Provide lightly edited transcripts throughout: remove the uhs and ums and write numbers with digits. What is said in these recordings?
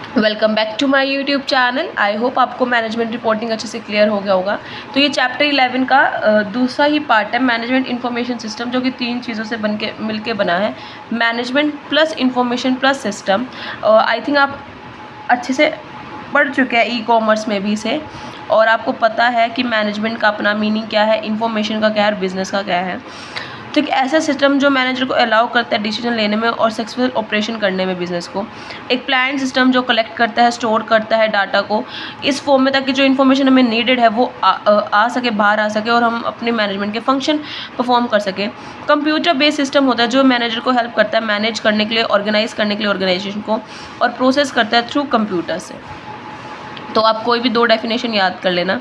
Welcome back to my YouTube channel. I hope आपको management reporting अच्छे से clear हो गया होगा। तो ये चैप्टर 11 का दूसरा ही पार्ट है, मैनेजमेंट इंफॉर्मेशन सिस्टम, जो कि 3 चीज़ों से मिलके बना है, management plus information plus system. I think आप अच्छे से पढ़ चुके हैं ई कॉमर्स में भी इसे, और आपको पता है कि मैनेजमेंट का अपना मीनिंग क्या है, इंफॉर्मेशन का क्या है और बिजनेस का क्या है। तो एक ऐसा सिस्टम जो मैनेजर को अलाउ करता है डिसीजन लेने में और सक्सेसफुल ऑपरेशन करने में बिजनेस को। एक प्लान सिस्टम जो कलेक्ट करता है, स्टोर करता है डाटा को इस फॉर्म में, ताकि जो इन्फॉर्मेशन हमें नीडेड है वो आ सके, बाहर आ सके और हम अपने मैनेजमेंट के फंक्शन परफॉर्म कर सके। कंप्यूटर बेस्ड सिस्टम होता है जो मैनेजर को हेल्प करता है मैनेज करने के लिए, ऑर्गेनाइज करने के लिए ऑर्गेनाइजेशन को, और प्रोसेस करता है थ्रू कंप्यूटर से। तो आप कोई भी 2 डेफिनेशन याद कर लेना।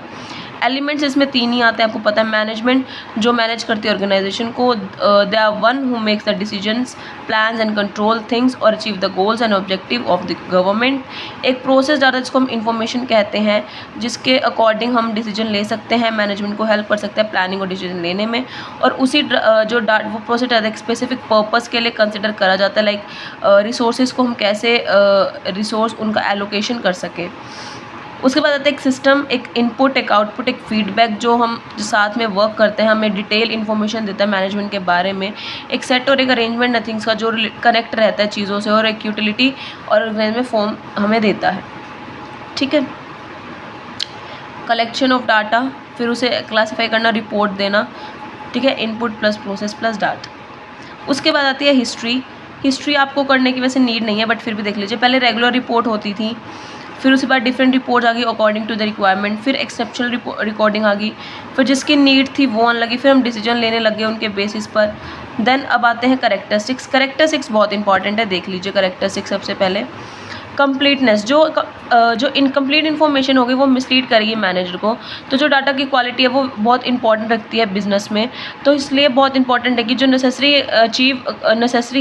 एलिमेंट्स इसमें 3 ही आते हैं, आपको पता है। मैनेजमेंट जो मैनेज करती है ऑर्गेनाइजेशन को, they are one who makes the decisions, plans and control things और achieve the goals and objective of the government. एक प्रोसेस डाटा जिसको हम इंफॉर्मेशन कहते हैं, जिसके अकॉर्डिंग हम डिसीजन ले सकते हैं, मैनेजमेंट को हेल्प कर सकते हैं प्लानिंग और डिसीजन लेने में। और उसी वो प्रोसेस डाटा एक स्पेसिफिक पर्पस के लिए कंसिडर करा जाता है, लाइक रिसोर्सेज को हम कैसे रिसोर्स उनका एलोकेशन कर सकें। उसके बाद आता है एक सिस्टम, एक इनपुट, एक आउटपुट, एक फीडबैक, जो हम साथ में वर्क करते हैं, हमें डिटेल इन्फॉर्मेशन देता है मैनेजमेंट के बारे में। एक सेट और एक अरेंजमेंट नथिंग्स का जो कनेक्ट रहता है चीज़ों से, और एक यूटिलिटी और ऑर्गेनाइजमेंट फॉर्म हमें देता है। ठीक है, कलेक्शन ऑफ डाटा, फिर उसे क्लासीफाई करना, रिपोर्ट देना। ठीक है, input plus process plus data. उसके बाद आती है हिस्ट्री। हिस्ट्री आपको करने की वैसे नीड नहीं है, बट फिर भी देख लीजिए। पहले रेगुलर रिपोर्ट होती थी, फिर उसके बाद डिफरेंट रिपोर्ट आ गई अकॉर्डिंग टू द रिक्वायरमेंट, फिर एक्सेप्शनल रिकॉर्डिंग आ गई, फिर जिसकी नीड थी वो आने लगी, फिर हम डिसीजन लेने लग गए उनके बेसिस पर। देन अब आते हैं करेक्टरिस्टिक्स। करेक्टरिस्टिक्स बहुत इंपॉर्टेंट है, देख लीजिए करेक्टरिस्टिक्स। सबसे पहले कंप्लीटनेस, जो इनकम्प्लीट इन्फॉर्मेशन होगी वो मिसलीड करेगी मैनेजर को। तो जो डाटा की क्वालिटी है वो बहुत इंपॉर्टेंट रखती है बिजनेस में। तो इसलिए बहुत इंपॉर्टेंट है कि जो नेसेसरी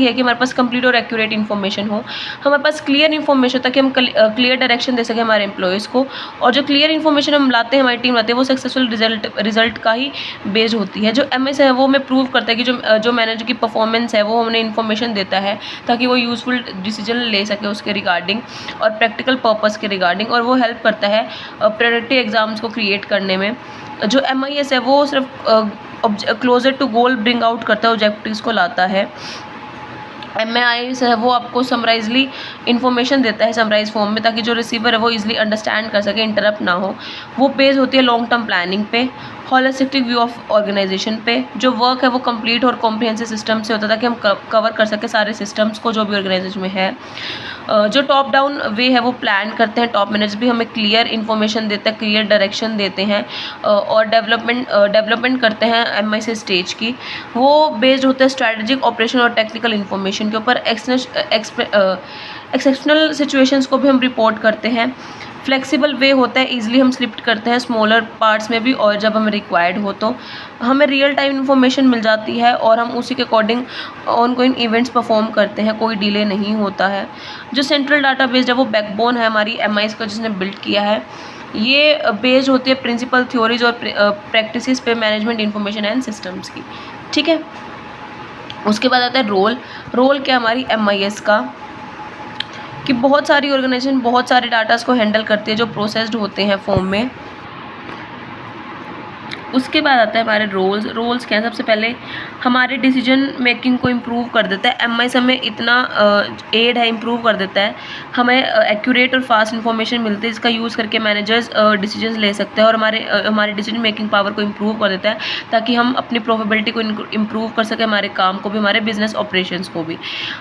है कि हमारे पास कंप्लीट और एक्यूरेट इन्फॉर्मेशन हो, हमारे पास क्लियर इन्फॉर्मेशन, ताकि हम क्लियर डायरेक्शन दे सकें हमारे एम्प्लॉयज़ को। और जो क्लियर इन्फॉर्मेशन हम लाते हैं, हमारी टीम लाते हैं, वो सक्सेसफुल रिजल्ट का ही बेस्ड होती है। जो MS है वो हमें प्रूव करता है कि जो मैनेजर की परफॉर्मेंस है वो हमें इन्फॉर्मेशन देता है, ताकि वो यूजफुल डिसीजन ले सके उसके रिगार्डिंग और प्रैक्टिकल पर्पस के रिगार्डिंग। और वो हेल्प करता है प्रेडिक्टिव एग्जाम्स को क्रिएट करने में। जो MIS है वो सिर्फ closure to goal bring out करता है, ऑब्जेक्टिव्स को लाता है। MIS है वो आपको समराइजली इन्फॉर्मेशन देता है समराइज फॉर्म में, ताकि जो रिसीवर है वो इजीली अंडरस्टैंड कर सके, इंटरप्ट ना हो। वो बेस होती है लॉन्ग टर्म प्लानिंग पे, होलिस्टिक व्यू ऑफ ऑर्गेनाइजेशन पे। जो वर्क है वो कंप्लीट और कॉम्प्रिहेंसिव सिस्टम से होता है, ताकि हम कवर कर सके सारे सिस्टम्स को जो भी ऑर्गेनाइजेशन में है। जो टॉप डाउन वे है वो प्लान करते हैं, टॉप मैनेजर भी हमें क्लियर इन्फॉर्मेशन देते हैं, क्लियर डायरेक्शन देते हैं, और डेवलपमेंट करते हैं MIS स्टेज की। वो बेस्ड होता है स्ट्रैटेजिक, ऑपरेशन और टेक्निकल इन्फॉर्मेशन के ऊपर। एक्सेप्शनल सिचुएशंस को भी हम रिपोर्ट करते हैं। फ्लेक्सिबल वे होता है, इजीली हम स्लिप्ट करते हैं स्मॉलर पार्ट्स में भी, और जब हमें रिक्वायर्ड हो तो हमें रियल टाइम इन्फॉर्मेशन मिल जाती है और हम उसी के अकॉर्डिंग ऑनगोइंग इवेंट्स परफॉर्म करते हैं, कोई डिले नहीं होता है। जो सेंट्रल डाटाबेस है वो बैकबोन है हमारी MIS का, जिसने बिल्ड किया है। ये बेस्ड होती है प्रिंसिपल, थ्योरीज और प्रैक्टिसेस पे मैनेजमेंट इंफॉर्मेशन एंड सिस्टम्स की। ठीक है, उसके बाद आता है रोल क्या हमारी MIS का, कि बहुत सारी ऑर्गेनाइजेशन बहुत सारे डाटास को हैंडल करती है जो प्रोसेस्ड होते हैं फॉर्म में। उसके बाद आता है हमारे रोल्स क्या है। सबसे पहले हमारे डिसीजन मेकिंग को इम्प्रूव कर देता है। MIS हमें इतना एड है, इम्प्रूव कर देता है, हमें एक्यूरेट और फास्ट इन्फॉर्मेशन मिलती है, जिसका यूज़ करके मैनेजर्स डिसीजन ले सकते हैं, और हमारे डिसीजन मेकिंग पावर को इम्प्रूव कर देता है, ताकि हम अपनी प्रोफिटेबिलिटी को इम्प्रूव कर सकें, हमारे काम को भी, हमारे बिजनेस ऑपरेशंस को भी।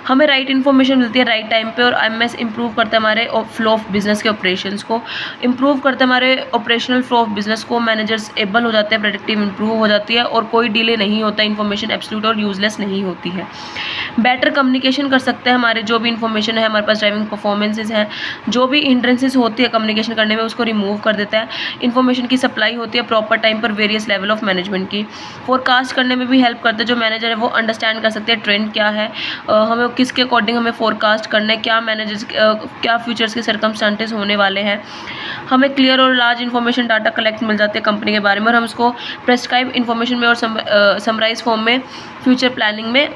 हमें राइट इन्फॉर्मेशन मिलती है राइट टाइम पे, और MIS इम्प्रूव करता है हमारे फ्लो ऑफ बिजनेस के ऑपरेशंस को, इम्प्रूव करता है हमारे ऑपरेशनल फ्लो ऑफ बिजनेस को। मैनेजर्स एबल हो जाते हैं, प्रेडिक्टिव इंप्रूव हो जाती है, और कोई डिले नहीं होता, इन्फॉर्मेशन एब्सोल्यूट और यूजलेस नहीं होती है। बेटर कम्युनिकेशन कर सकते हैं, हमारे जो भी इन्फॉर्मेशन है, हमारे पास ड्राइविंग परफॉर्मेंसेज हैं, जो भी हिंड्रेंसेस होती है कम्युनिकेशन करने में उसको रिमूव कर देता है। इन्फॉर्मेशन की सप्लाई होती है प्रॉपर टाइम पर वेरियस लेवल ऑफ मैनेजमेंट की। फोरकास्ट करने में भी हेल्प करता है, जो मैनेजर है वो अंडरस्टैंड कर सकते हैं ट्रेंड क्या है, हमें किसके अकॉर्डिंग हमें फोरकास्ट करना है, क्या मैनेजर्स क्या फ्यूचर्स के सर्कमस्टांसेस होने वाले हैं। हमें क्लियर और लार्ज इन्फॉर्मेशन डाटा कलेक्ट मिल जाते हैं कंपनी के बारे में, और हम उसको प्रेस्क्राइब इन्फॉर्मेशन में और समराइज फॉर्म में फ्यूचर प्लानिंग में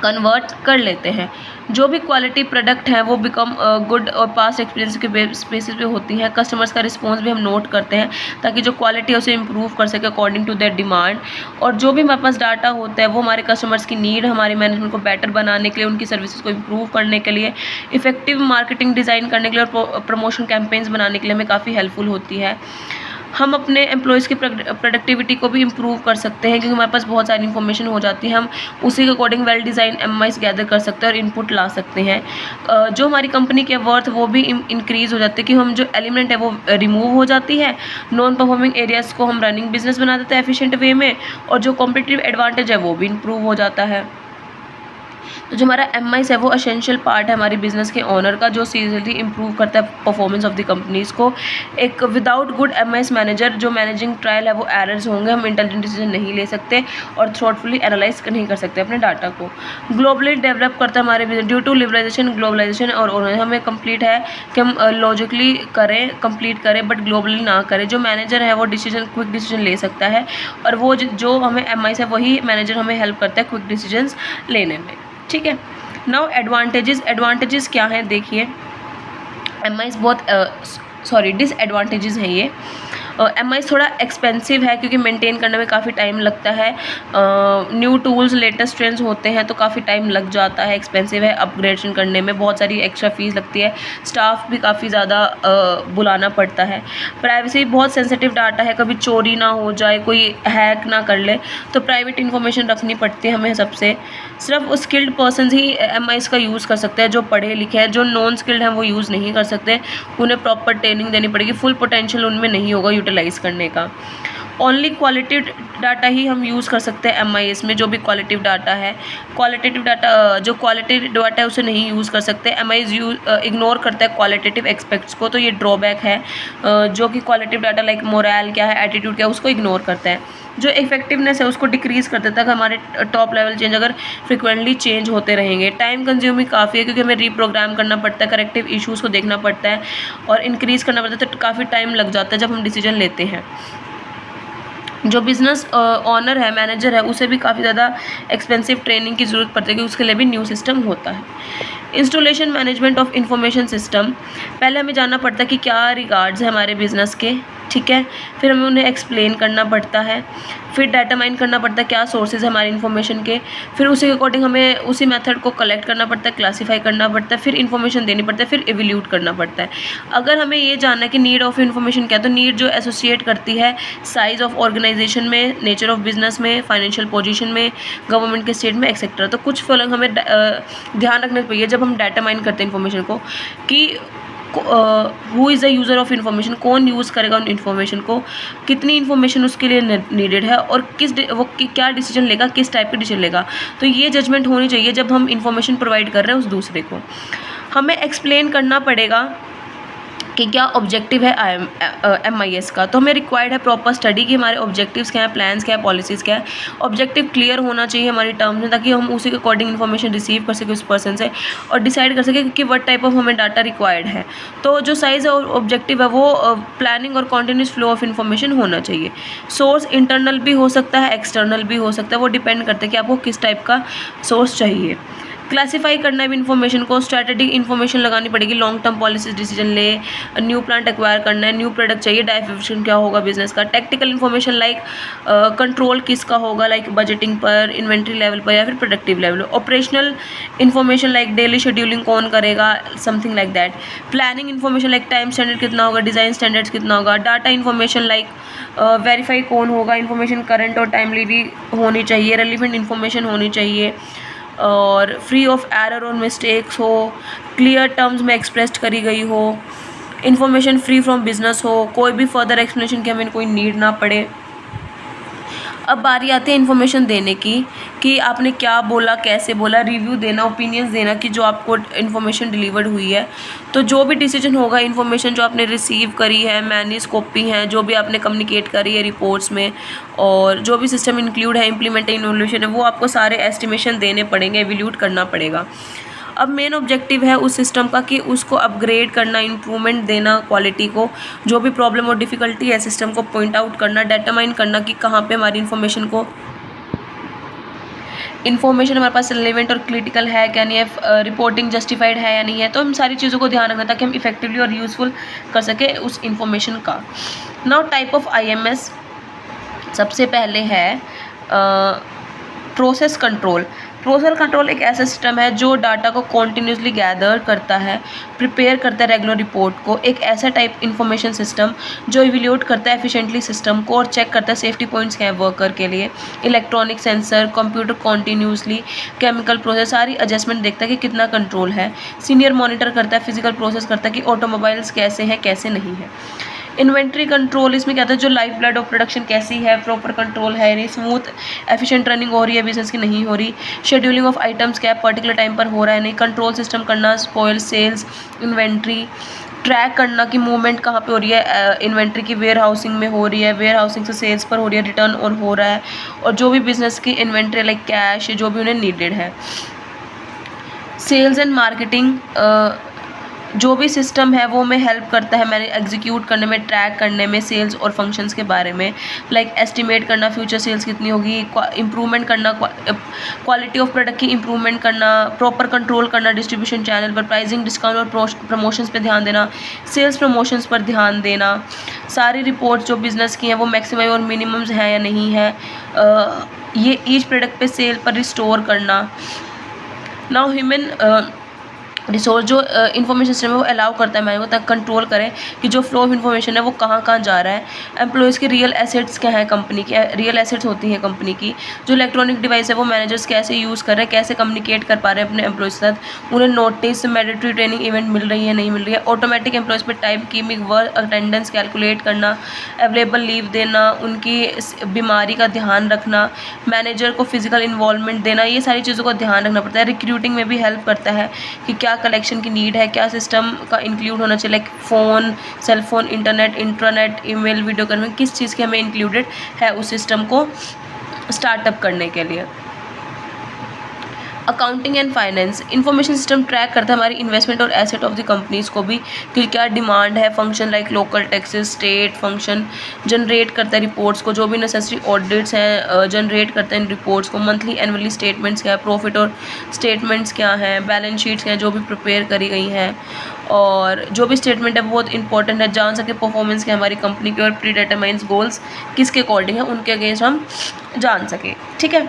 कन्वर्ट कर लेते हैं। जो भी क्वालिटी प्रोडक्ट हैं वो बिकम गुड और पास्ट एक्सपीरियंस के बेसिस पे होती हैं। कस्टमर्स का रिस्पॉन्स भी हम नोट करते हैं ताकि जो क्वालिटी है उसे इम्प्रूव कर सके अकॉर्डिंग टू देयर डिमांड। और जो भी हमारे पास डाटा होता है वो हमारे कस्टमर्स की नीड, हमारे मैनेजमेंट को बेटर बनाने के लिए, उनकी सर्विसेज को इम्प्रूव करने के लिए, इफेक्टिव मार्केटिंग डिज़ाइन करने के लिए और प्रमोशन कैंपेन्स बनाने के लिए हमें काफ़ी हेल्पफुल होती है। हम अपने एम्प्लॉयज़ की प्रोडक्टिविटी को भी इम्प्रूव कर सकते हैं क्योंकि हमारे पास बहुत सारी इन्फॉर्मेशन हो जाती है। हम उसी के अकॉर्डिंग वेल डिज़ाइन एमआईज गैदर कर सकते हैं और इनपुट ला सकते हैं। जो हमारी कंपनी के वर्थ वो भी इंक्रीज़ हो जाती है कि हम जो एलिमेंट है वो रिमूव हो जाती है। नॉन परफॉर्मिंग एरियाज़ को हम रनिंग बिजनेस बना देते हैं एफिशिएंट वे में, और जो कॉम्पिटिटिव एडवांटेज है वो भी इम्प्रूव हो जाता है। तो जो हमारा एमआईस है वो एसेंशियल पार्ट है हमारी बिजनेस के ऑनर का, जो सीरियसली इंप्रूव करता है परफॉर्मेंस ऑफ द कंपनीज़ को। एक विदाउट गुड एमआईएस मैनेजर जो मैनेजिंग ट्रायल है वो एरर्स होंगे, हम इंटेलिजेंट डिसीजन नहीं ले सकते और थॉटफुली एनालाइज नहीं कर सकते अपने डाटा को। ग्लोबली डेवलप करता है हमारे business due to liberalisation, globalisation और हमें कंप्लीट है कि हम लॉजिकली करें, कंप्लीट करें बट ग्लोबली ना करें। जो मैनेजर है वो डिसीजन क्विक डिसीजन ले सकता है और वो जो हमें एमआईएस है वही मैनेजर हमें हेल्प करता है क्विक डिसीजंस लेने में। ठीक है, नाउ एडवांटेजेस क्या हैं देखिए। एमआईएस बहुत डिसएडवांटेजेस हैं ये। एमआईएस थोड़ा एक्सपेंसिव है क्योंकि मेंटेन करने में काफ़ी टाइम लगता है। न्यू टूल्स लेटेस्ट ट्रेंड्स होते हैं तो काफ़ी टाइम लग जाता है, एक्सपेंसिव है अपग्रेडेशन करने में, बहुत सारी एक्स्ट्रा फीस लगती है, स्टाफ भी काफ़ी ज़्यादा बुलाना पड़ता है। प्राइवेसी बहुत सेंसिटिव डाटा है, कभी चोरी ना हो जाए, कोई हैक ना कर ले, तो प्राइवेट इन्फॉर्मेशन रखनी पड़ती है हमें सबसे। सिर्फ स्किल्ड पर्सन ही एमआईएस का यूज़ कर सकते हैं, जो पढ़े लिखे हैं। जो नॉन स्किल्ड हैं वो यूज़ नहीं कर सकते, उन्हें प्रॉपर ट्रेनिंग देनी पड़ेगी, फुल पोटेंशियल उनमें नहीं होगा यूटिलाइज करने का। ओनली क्वालिटेटिव डाटा ही हम यूज़ कर सकते हैं एमआईएस में, जो भी क्वालिटेटिव डाटा है। क्वालिटेटिव डाटा जो क्वालिटेटिव डाटा है उसे नहीं यूज़ कर सकते। एमआईएस इग्नोर करता है क्वालिटेटिव एस्पेक्ट्स को, तो ये ड्रॉबैक है। जो कि क्वालिटेटिव डाटा लाइक मोरल क्या है, एटीट्यूड क्या है, उसको इग्नोर करता है। जो इफेक्टिवनेस है उसको डिक्रीज़ कर देता है। हमारे टॉप लेवल चेंज अगर फ्रिक्वेंटली चेंज होते रहेंगे, टाइम कंज्यूमिंग काफ़ी है क्योंकि हमें रीप्रोग्राम करना पड़ता है, करेक्टिव इश्यूज़ को देखना पड़ता है और इंक्रीज़ करना पड़ता है, तो काफ़ी टाइम लग जाता है जब हम डिसीजन लेते हैं। जो बिज़नेस ऑनर है, मैनेजर है, उसे भी काफ़ी ज़्यादा एक्सपेंसिव ट्रेनिंग की ज़रूरत पड़ती है क्योंकि उसके लिए भी न्यू सिस्टम होता है। Installation management of information system, पहले हमें जानना पड़ता है कि क्या रिगार्ड्स है हमारे बिज़नेस के, ठीक है। फिर हमें उन्हें एक्सप्लेन करना पड़ता है, फिर डाटा माइन करना पड़ता है क्या सोर्सेज है हमारी इन्फॉर्मेशन के, फिर उसी के अकॉर्डिंग हमें उसी मेथड को कलेक्ट करना पड़ता है, क्लासीफाई करना पड़ता है, फिर इन्फॉर्मेशन देनी पड़ता है, फिर एवल्यूट करना पड़ता है। अगर हमें ये जानना है कि नीड ऑफ इन्फॉर्मेशन क्या है, तो नीड जो एसोसिएट करती है साइज ऑफ ऑर्गेनाइजेशन में, नेचर ऑफ बिजनेस में, फाइनेंशियल पोजीशन में, गवर्नमेंट के स्टेट में एक्सेट्रा। तो कुछ फॉलोइंग हमें ध्यान रखना चाहिए जब हम डाटा माइन करते हैं इन्फॉर्मेशन को, कि who is the user of information, कौन यूज़ करेगा उन इन्फॉर्मेशन को, कितनी इन्फॉर्मेशन उसके लिए नीडेड है और क्या डिसीजन लेगा, किस टाइप के डिसीजन लेगा। तो ये जजमेंट होनी चाहिए जब हम इन्फॉर्मेशन प्रोवाइड कर रहे हैं उस दूसरे को। हमें एक्सप्लेन करना पड़ेगा कि क्या ऑब्जेक्टिव है एमआईएस का। तो हमें रिक्वायर्ड है प्रॉपर स्टडी कि हमारे ऑब्जेक्टिव्स क्या हैं, प्लान्स क्या है, पॉलिसीज़ क्या है। ऑब्जेक्टिव क्लियर होना चाहिए हमारी टर्म्स में ताकि हम उसी के अकॉर्डिंग इन्फॉर्मेशन रिसीव कर सकें उस पर्सन से और डिसाइड कर सकें कि व्हाट टाइप ऑफ हमें डाटा रिक्वायर्ड है। तो जो साइज़ और ऑब्जेक्टिव है वो प्लानिंग और कॉन्टीन्यूस फ्लो ऑफ इन्फॉर्मेशन होना चाहिए। सोर्स इंटरनल भी हो सकता है, एक्सटर्नल भी हो सकता है, वो डिपेंड करता है कि आपको किस टाइप का सोर्स चाहिए। क्लासीफाई करना है इन्फॉर्मेशन को, स्ट्रैटेजिक इन्फॉर्मेशन लगानी पड़ेगी, लॉन्ग टर्म पॉलिसीज डिसीजन ले, न्यू प्लांट एक्वायर करना है, न्यू प्रोडक्ट चाहिए, डाइवर्सिफिकेशन क्या होगा बिजनेस का, टेक्निकल इन्फॉर्मेशन लाइक कंट्रोल किसका होगा, लाइक बजटिंग पर, इन्वेंट्री लेवल पर या फिर productive level. Operational information like daily scheduling कौन करेगा, something like that. Planning information like time standard कितना होगा, डिज़ाइन स्टैंडर्ड्स कितना होगा। डाटा इन्फॉर्मेशन लाइक वेरीफाई कौन होगा, इन्फॉर्मेशन करंट और टाइमली भी होनी चाहिए, रेलिवेंट इन्फॉर्मेशन होनी चाहिए और फ्री ऑफ एरर और मिस्टेक्स हो, क्लियर टर्म्स में एक्सप्रेस्ड करी गई हो, इन्फॉर्मेशन फ्री फ्रॉम बिजनेस हो, कोई भी फर्दर एक्सप्लेनेशन की हमें कोई नीड ना पड़े। अब बारी आती है इन्फॉर्मेशन देने की कि आपने क्या बोला, कैसे बोला, रिव्यू देना, ओपिनियंस देना कि जो आपको इन्फॉर्मेशन डिलीवर्ड हुई है। तो जो भी डिसीजन होगा, इन्फॉर्मेशन जो आपने रिसीव करी है, मैनेज कॉपी हैं, जो भी आपने कम्युनिकेट करी है रिपोर्ट्स में और जो भी सिस्टम इंक्लूड है, इम्प्लीमेंटेशन इवोल्यूशन है, वो आपको सारे एस्टिमेशन देने पड़ेंगे, एवल्यूट करना पड़ेगा। अब मेन ऑब्जेक्टिव है उस सिस्टम का कि उसको अपग्रेड करना, इम्प्रूवमेंट देना क्वालिटी को, जो भी प्रॉब्लम और डिफ़िकल्टी है सिस्टम को पॉइंट आउट करना, डिटरमाइन करना कि कहाँ पे हमारी इन्फॉर्मेशन को इन्फॉर्मेशन हमारे पास रिलेवेंट और क्रिटिकल है क्या नहीं है, रिपोर्टिंग जस्टिफाइड है या नहीं है। तो हम सारी चीज़ों को ध्यान रखना ताकि हम इफेक्टिवली और यूज़फुल कर सके उस इन्फॉर्मेशन का। नाउ टाइप ऑफ IMS, सबसे पहले है प्रोसेस कंट्रोल। प्रोसेस कंट्रोल एक ऐसा सिस्टम है जो डाटा को कॉन्टीन्यूसली गैदर करता है, प्रिपेयर करता है रेगुलर रिपोर्ट को। एक ऐसा टाइप इंफॉर्मेशन सिस्टम जो इवैल्यूएट करता है एफिशिएंटली सिस्टम को और चेक करता है सेफ्टी पॉइंट्स क्या है वर्कर के लिए। Electronic sensor, computer continuously, chemical process, सारी एडजस्टमेंट देखता है कि कितना कंट्रोल है। सीनियर मॉनिटर करता है, फिजिकल प्रोसेस करता है कि ऑटोमोबाइल्स कैसे हैं कैसे नहीं है। इन्वेंट्री कंट्रोल, इसमें क्या था, जो लाइफ ब्लड ऑफ प्रोडक्शन कैसी है, प्रॉपर कंट्रोल है नहीं, स्मूथ एफिशिएंट रनिंग हो रही है बिजनेस की नहीं हो रही। शेड्यूलिंग ऑफ आइटम्स क्या है, पर्टिकुलर टाइम पर हो रहा है नहीं। कंट्रोल सिस्टम करना, स्पॉइल, सेल्स, इन्वेंट्री ट्रैक करना कि मूवमेंट कहाँ पे हो रही है, इन्वेंट्री की वेयर हाउसिंग में हो रही है, वेयर हाउसिंग से सेल्स पर हो रही है, रिटर्न और हो रहा है, और जो भी बिजनेस की इन्वेंट्री लाइक कैश जो भी उन्हें नीडेड है। सेल्स एंड मार्केटिंग, जो भी सिस्टम है वो हमें हेल्प करता है मैंने एग्जीक्यूट करने में, ट्रैक करने में सेल्स और फंक्शंस के बारे में, लाइक एस्टिमेट करना फ्यूचर सेल्स कितनी होगी, इंप्रूवमेंट करना, क्वालिटी ऑफ प्रोडक्ट की इंप्रूवमेंट करना, प्रॉपर कंट्रोल करना डिस्ट्रीब्यूशन चैनल पर, प्राइसिंग, डिस्काउंट और प्रमोशंस पे ध्यान देना, सेल्स प्रमोशंस पर ध्यान देना। सारी रिपोर्ट जो बिजनेस की हैं वो मैक्सिमम और मिनिमम्स हैं या नहीं है, ये ईच प्रोडक्ट पे सेल पर रिस्टोर करना। नाउ ह्यूमन रिसोर्स, जो इन्फॉर्मेशन सिस्टम है वो अलाउ करता है मैनेजर को तक कंट्रोल करें कि जो फ्लो ऑफ इन्फॉर्मेशन है वो कहाँ कहाँ जा रहा है। एम्प्लॉयज़ की रियल एसेट्स क्या है, कंपनी की रियल एसेट्स होती हैं कंपनी की। जो इलेक्ट्रॉनिक डिवाइस है वो मैनेजर्स कैसे यूज़ कर रहे हैं, कैसे कम्युनिकेट कर पा रहे हैं अपने एम्प्लॉयज़ के साथ, उन्हें नोटिस, मैंडेटरी ट्रेनिंग इवेंट मिल रही है नहीं मिल रही है। ऑटोमेटिक एम्प्लॉयज़ पर time keeping, work attendance calculate करना, अवेलेबल लीव देना, उनकी बीमारी का ध्यान रखना, मैनेजर को फिजिकल इन्वॉल्वमेंट देना, ये सारी चीज़ों का ध्यान रखना पड़ता है। रिक्रूटिंग में भी हेल्प करता है कि क्या कलेक्शन की नीड है, क्या सिस्टम का इंक्लूड होना चाहिए, like phone, cell phone, internet, intranet, email, video conferencing, किस चीज़ के हमें इंक्लूडेड है उस सिस्टम को स्टार्टअप करने के लिए। Accounting and finance, information system track करता है हमारी इन्वेस्टमेंट और एसेट ऑफ द कंपनीज़ को भी कि क्या डिमांड है, function like local taxes, state function, generate करता है रिपोर्ट्स को, जो भी नेसेसरी ऑडिट्स हैं जनरेट करते हैं इन रिपोर्ट्स को। मंथली एनुअली स्टेटमेंट्स क्या है, प्रॉफिट और स्टेटमेंट्स क्या हैं, बैलेंस शीट्स क्या हैं जो भी प्रिपेयर करी गई हैं, और जो भी स्टेटमेंट है बहुत इंपॉर्टेंट है, जान सके परफॉर्मेंस क्या हमारी कंपनी की, और प्री डिटरमाइंस गोल्स किसके अकॉर्डिंग है उनके अगेंस्ट हम जान सके। ठीक है।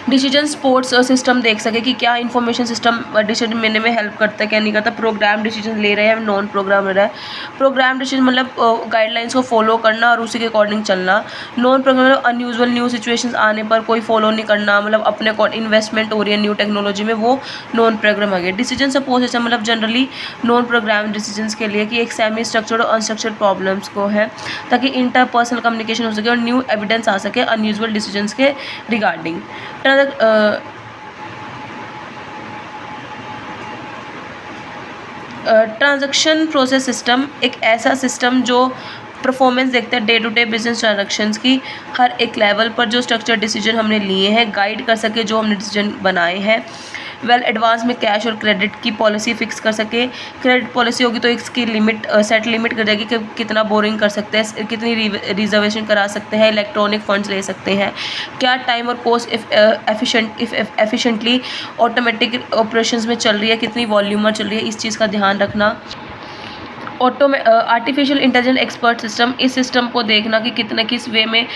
डिसीजन सपोर्ट्स सिस्टम देख सके कि क्या इन्फॉर्मेशन सिस्टम डिसीजन लेने में हेल्प करता है क्या नहीं करता, प्रोग्राम डिसीजन ले रहे हैं नॉन प्रोग्राम ले रहा है। प्रोग्राम डिसीजन मतलब गाइडलाइंस को फॉलो करना और उसी के अकॉर्डिंग चलना। नॉन प्रोग्राम मतलब अनयूजुअल न्यू सिचुएशंस आने पर कोई फॉलो नहीं करना, मतलब अपने इन्वेस्टमेंट हो रही है न्यू टेक्नोलॉजी में, वो नॉन प्रोग्राम आ गया। डिसीजन सपोर्ट सिस्टम मतलब जनरली नॉन प्रोग्राम डिसीजन के लिए कि एक सेमी स्ट्रक्चर्ड और अनस्ट्रक्चर्ड प्रॉब्लम्स को है ताकि इंटरपर्सनल कम्युनिकेशन हो सके और न्यू एविडेंस आ सके अनयूजुअल डिसीजंस के रिगार्डिंग। ट्रांजैक्शन प्रोसेस सिस्टम एक ऐसा सिस्टम जो परफॉर्मेंस देखता है day to day business transactions की, हर एक लेवल पर जो स्ट्रक्चर डिसीजन हमने लिए हैं गाइड कर सके जो हमने डिसीजन बनाए हैं। वेल एडवांस में कैश और क्रेडिट की पॉलिसी फिक्स कर सके। क्रेडिट पॉलिसी होगी तो इसकी लिमिट सेट लिमिट कर जाएगी कि कितना बोरिंग कर सकते हैं, कितनी रिजर्वेशन करा सकते हैं, इलेक्ट्रॉनिक फंड्स ले सकते हैं, क्या टाइम और कॉस्ट एफिशिएंटली ऑटोमेटिक ऑपरेशंस में चल रही है, कितनी वॉल्यूमर चल रही है, इस चीज़ का ध्यान रखना। आर्टिफिशियल इंटेलिजेंस एक्सपर्ट सिस्टम, इस सिस्टम को देखना कि कितने किस वे में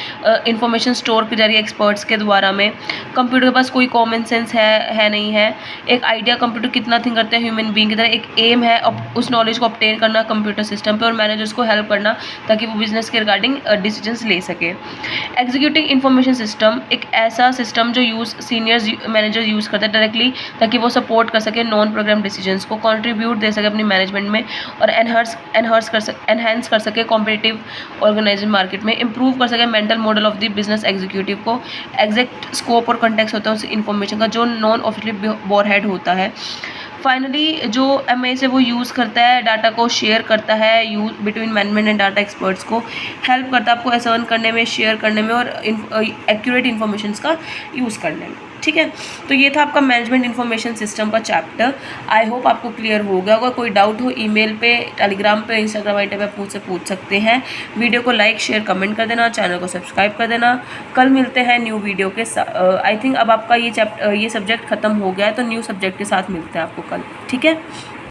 इंफॉर्मेशन स्टोर की जा रही है एक्सपर्ट्स के द्वारा में। कंप्यूटर के पास कोई कॉमन सेंस है नहीं है, एक आइडिया कंप्यूटर कितना थिंक करते हैं ह्यूमन बीइंग की तरह, एक एम है उस नॉलेज को ऑब्टेन करना कंप्यूटर सिस्टम पे और मैनेजर्स को हेल्प करना ताकि वो बिजनेस के रिगार्डिंग डिसीजंस ले सके। एग्जीक्यूटिव इंफॉर्मेशन सिस्टम एक ऐसा सिस्टम जो सीनियर्स मैनेजर्स यूज़ करते हैं डायरेक्टली ताकि वो सपोर्ट कर सके नॉन प्रोग्राम डिसीजंस को, कंट्रीब्यूट दे सके अपनी मैनेजमेंट में और एनहांस कर सके कॉम्पिटिटिव ऑर्गेनाइजिंग मार्केट में, इंप्रूव कर सके mental model of the business executive को, एग्जैक्ट स्कोप और कंटेक्स्ट होता है उस इन्फॉर्मेशन का जो नॉन ऑफिशियली बोरहेड होता है। फाइनली जो एमआई से वो यूज़ करता है डाटा को शेयर करता है between management and data experts को, हेल्प करता है आपको असर्न करने में, शेयर करने में और एक्यूरेट इन्फॉर्मेशन का यूज़ करने में। ठीक है। तो ये था आपका मैनेजमेंट इन्फॉर्मेशन सिस्टम का चैप्टर। आई होप आपको क्लियर हो गया होगा। कोई डाउट हो ईमेल पे, टेलीग्राम पे, इंस्टाग्राम आईडी पे आप मुझसे पूछ सकते हैं। वीडियो को लाइक शेयर कमेंट कर देना, चैनल को सब्सक्राइब कर देना। कल मिलते हैं न्यू वीडियो के साथ। आई थिंक अब आपका ये सब्जेक्ट खत्म हो गया है, तो न्यू सब्जेक्ट के साथ मिलते हैं आपको कल, ठीक है।